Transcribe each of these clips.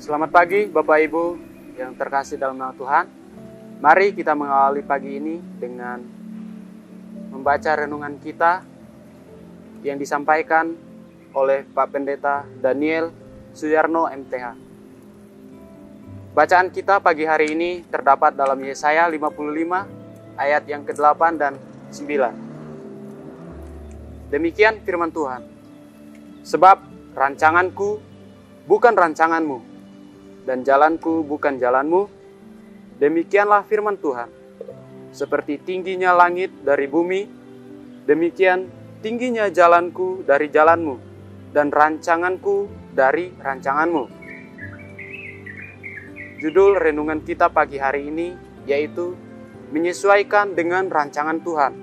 Selamat pagi Bapak Ibu yang terkasih dalam nama Tuhan. Mari kita mengawali pagi ini dengan membaca renungan kita yang disampaikan oleh Pak Pendeta Daniel Suyarno MTH. Bacaan kita pagi hari ini terdapat dalam Yesaya 55 ayat yang ke-8 dan 9. Demikian firman Tuhan. Sebab rancanganku bukan rancanganmu, dan jalanku bukan jalanmu, demikianlah firman Tuhan. Seperti tingginya langit dari bumi, demikian tingginya jalanku dari jalanmu, dan rancanganku dari rancanganmu. Judul renungan kita pagi hari ini yaitu menyesuaikan dengan rancangan Tuhan.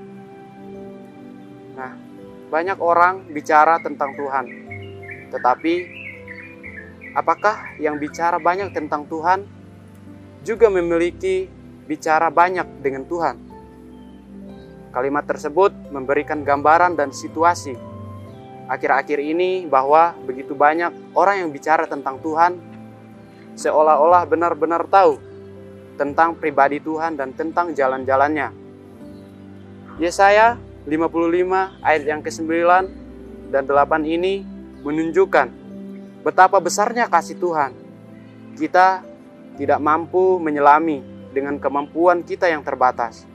Nah, banyak orang bicara tentang Tuhan, tetapi apakah yang bicara banyak tentang Tuhan juga memiliki bicara banyak dengan Tuhan? Kalimat tersebut memberikan gambaran dan situasi akhir-akhir ini bahwa begitu banyak orang yang bicara tentang Tuhan seolah-olah benar-benar tahu tentang pribadi Tuhan dan tentang jalan-jalannya. Yesaya 55 ayat yang ke-9 dan 8 ini menunjukkan betapa besarnya kasih Tuhan. Kita tidak mampu menyelami dengan kemampuan kita yang terbatas.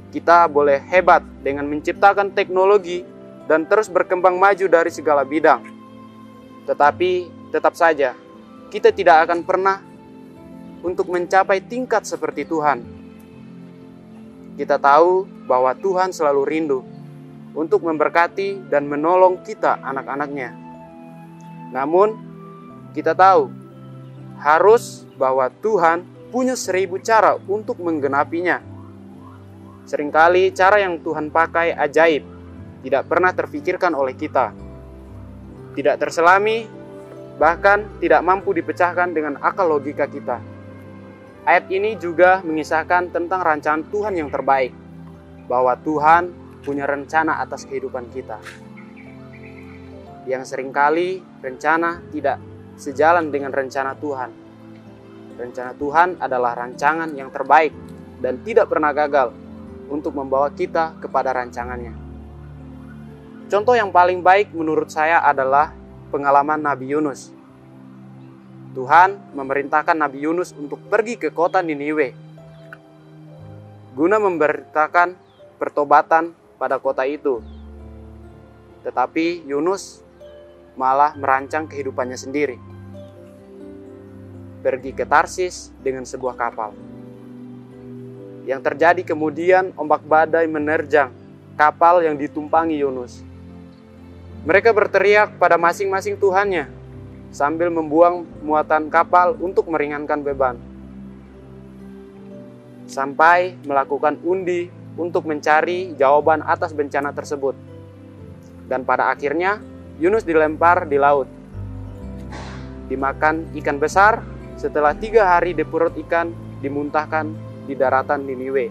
Kita boleh hebat dengan menciptakan teknologi dan terus berkembang maju dari segala bidang. Tetapi tetap saja, kita tidak akan pernah untuk mencapai tingkat seperti Tuhan. Kita tahu bahwa Tuhan selalu rindu untuk memberkati dan menolong kita anak-anaknya. Namun, kita tahu harus bahwa Tuhan punya 1000 cara untuk menggenapinya. Seringkali cara yang Tuhan pakai ajaib, tidak pernah terfikirkan oleh kita. Tidak terselami, bahkan tidak mampu dipecahkan dengan akal logika kita. Ayat ini juga mengisahkan tentang rancangan Tuhan yang terbaik, bahwa Tuhan punya rencana atas kehidupan kita. Yang seringkali rencana tidak sejalan dengan rencana Tuhan. Rencana Tuhan adalah rancangan yang terbaik dan tidak pernah gagal untuk membawa kita kepada rancangannya. Contoh yang paling baik menurut saya adalah pengalaman Nabi Yunus. Tuhan memerintahkan Nabi Yunus untuk pergi ke kota Niniwe guna memberitakan pertobatan pada kota itu. Tetapi Yunus malah merancang kehidupannya sendiri. Pergi ke Tarsis dengan sebuah kapal. Yang terjadi kemudian ombak badai menerjang kapal yang ditumpangi Yunus. Mereka berteriak pada masing-masing tuhannya sambil membuang muatan kapal untuk meringankan beban. Sampai melakukan undi untuk mencari jawaban atas bencana tersebut. Dan pada akhirnya Yunus dilempar di laut, dimakan ikan besar. Setelah 3 hari di perut ikan, dimuntahkan di daratan Niniwe.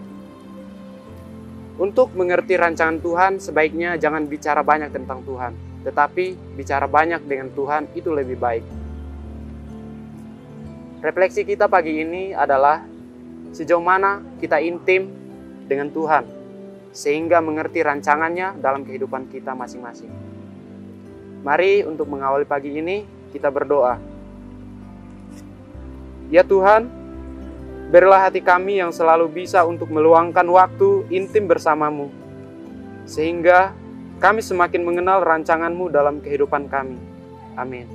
Untuk mengerti rancangan Tuhan, sebaiknya jangan bicara banyak tentang Tuhan, tetapi bicara banyak dengan Tuhan itu lebih baik. Refleksi kita pagi ini adalah sejauh mana kita intim dengan Tuhan, sehingga mengerti rancangannya dalam kehidupan kita masing-masing. Mari untuk mengawali pagi ini kita berdoa. Ya Tuhan, berilah hati kami yang selalu bisa untuk meluangkan waktu intim bersama-Mu, sehingga kami semakin mengenal rancangan-Mu dalam kehidupan kami. Amin.